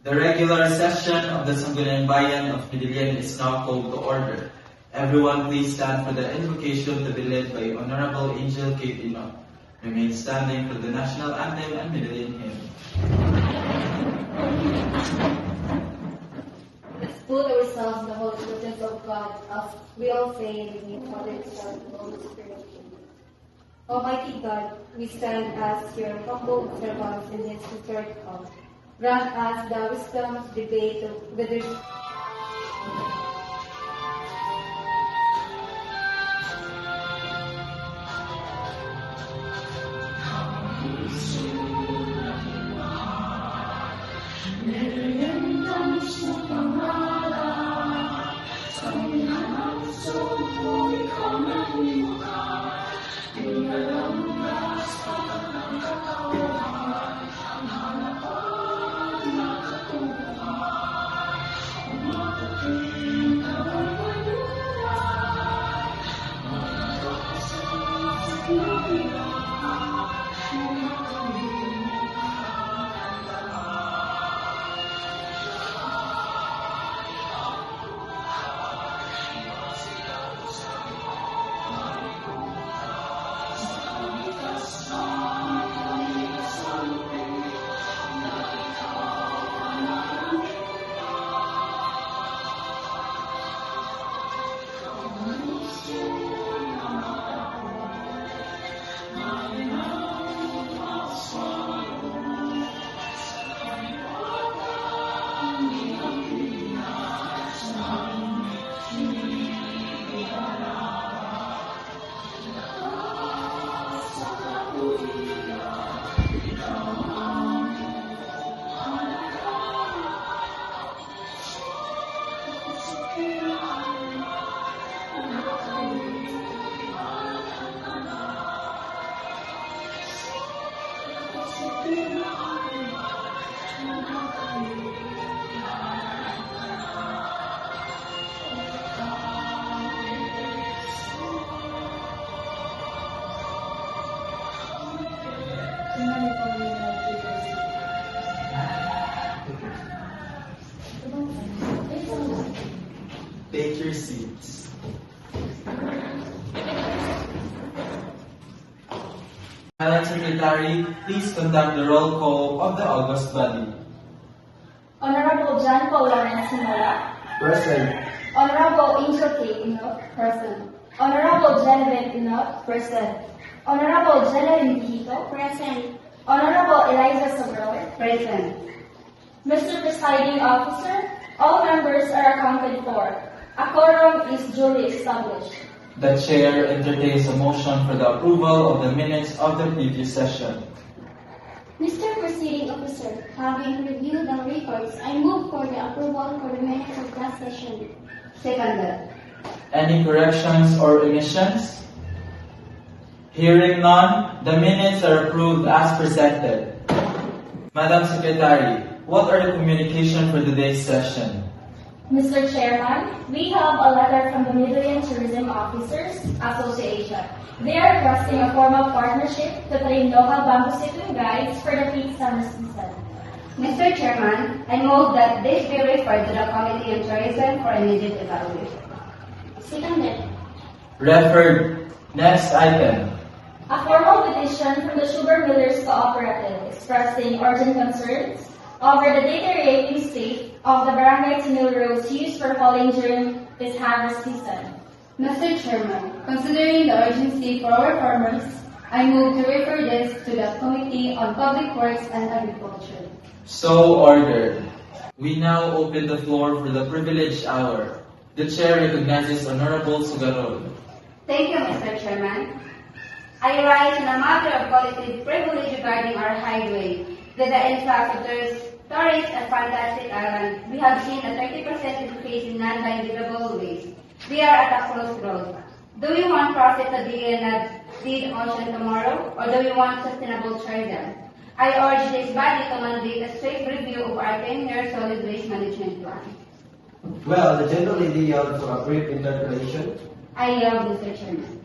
The regular session of the Sangguniang Bayan of Medellin is now called to order. Everyone please stand for the invocation to be led by Honorable Angel K. Pino. Remain standing for the national anthem and Medellin hymn. Let's put ourselves in the holy presence of God as we all say in the name of the Son and Holy Spirit. Almighty God, we stand as your humble servants in this third call. Grant us the wisdom to debate whether Take your seats. Madam Secretary, please conduct the roll call of the August body. Honorable John Paul Lawrence Simola, Present. Honorable Angel K. Enoch, present. Honorable Genevieve Enoch, present. Honorable Genevieve Hito, present. Honorable Eliza Sobrol, present. Mr. Presiding Officer, all members are accounted for. A quorum is duly established. The Chair entertains a motion for the approval of the minutes of the previous session. Mr. Presiding Officer, having reviewed the records, I move for the approval for the minutes of that session. Seconded. Any corrections or omissions? Hearing none, the minutes are approved as presented. Madam Secretary, what are the communications for today's session? Mr. Chairman, we have a letter from the Medellin Tourism Officers Association. They are requesting a formal partnership to train local bamboo sitting guides for the peak summer season. Mr. Chairman, I move that this be referred to the Committee on Tourism for immediate evaluation. Seconded. Referred. Next item. A formal petition from the Sugar Millers Cooperative expressing urgent concerns over the deteriorating state of the barangay Tinil roads used for hauling during this harvest season. Mr. Chairman, considering the urgency for our farmers, I move to refer this to the Committee on Public Works and Agriculture. So ordered. We now open the floor for the privileged hour. The Chair recognizes Honorable Sugarol. Thank you, Mr. Chairman. I rise in a matter of collective privilege regarding our highway. With the influx of tourists at Fantastic Island, we have seen a 30% increase in non-navigable ways. We are at a crossroads. Do we want profit to begin at Deed Ocean tomorrow, or do we want sustainable tourism? I urge this body to mandate a strict review of our 10-year solid waste management plan. Well, the gentle lady yield for a brief interpellation. I yield, Mr. Chairman.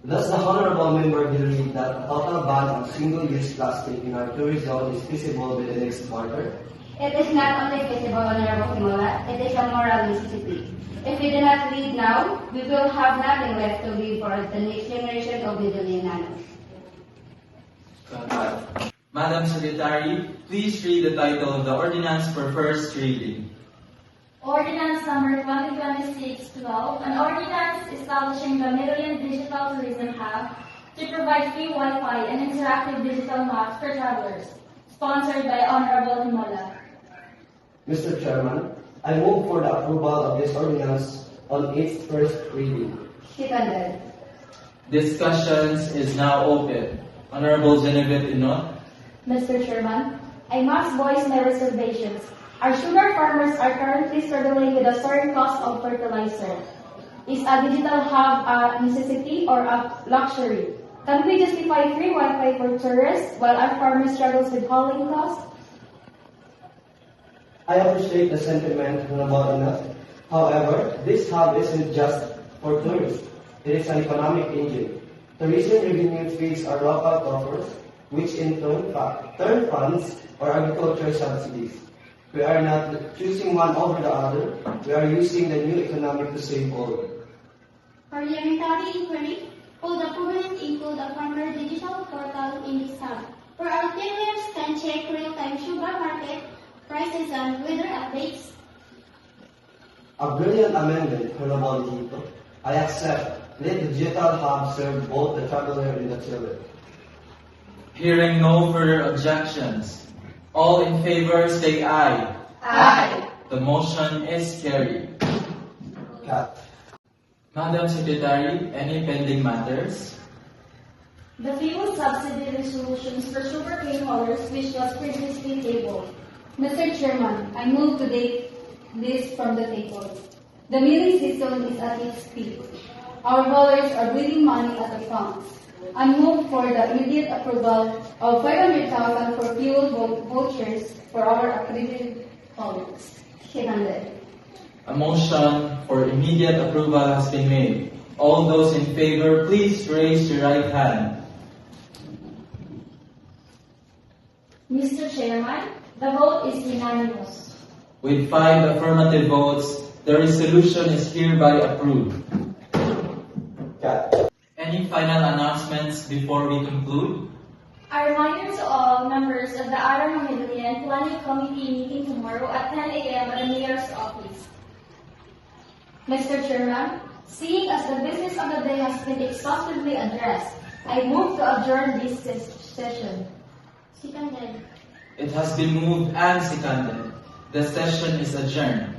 Does the honorable member believe that a total ban on single-use plastic in our tourist zone is feasible within the next quarter? It is not only feasible, Honorable Himola, it is a moral necessity. If we do not lead now, we will have nothing left to leave for the next generation of Midiliananos. Madam Secretary, please read the title of the ordinance for first reading. Ordinance number 2026-12, an ordinance establishing the Midland Digital Tourism Hub to provide free Wi-Fi and interactive digital maps for travelers, sponsored by Honorable Himola. Mr. Chairman, I move for the approval of this ordinance on its first reading. Seconded. Discussions is now open. Honorable Genevieve Inot. Mr. Chairman, I must voice my reservations. Our sugar farmers are currently struggling with the soaring cost of fertilizer. Is a digital hub a necessity or a luxury? Can we justify free Wi-Fi for tourists while our farmers struggles with hauling costs? I appreciate the sentiment about enough. However, this hub isn't just for tourists. It is an economic engine. Tourism revenue feeds our local coffers, which in turn funds our agriculture subsidies. We are not choosing one over the other. We are using the new economic to save all. Parliamentary inquiry. Will the proponent include a farmer digital portal in this hub, where our viewers can check real-time sugar market prices and weather updates? A brilliant amendment, Honorable Hito. I accept. Let the digital hub serve both the traveler and the children. Hearing no further objections, all in favor say aye. Aye. The motion is carried. Cat. Madam Secretary, any pending matters? The fuel subsidy resolutions for sugarcane haulers, which was previously tabled. Mr. Chairman, I move to take this from the table. The milling season is at its peak. Our haulers are bleeding money at the pumps. I move for the immediate approval of 500,000 for fuel vouchers for our accredited haulers. Seconded. A motion for immediate approval has been made. All those in favor, please raise your right hand. Mr. Chairman, the vote is unanimous. With 5 affirmative votes, the resolution is hereby approved. Cat. Any final announcements before we conclude? A reminder to all members of the Ara Mahilian Planning Committee meeting tomorrow at 10 a.m. at the Mayor's office. Mr. Chairman, seeing as the business of the day has been exhaustively addressed, I move to adjourn this session. Seconded. It has been moved and seconded. The session is adjourned.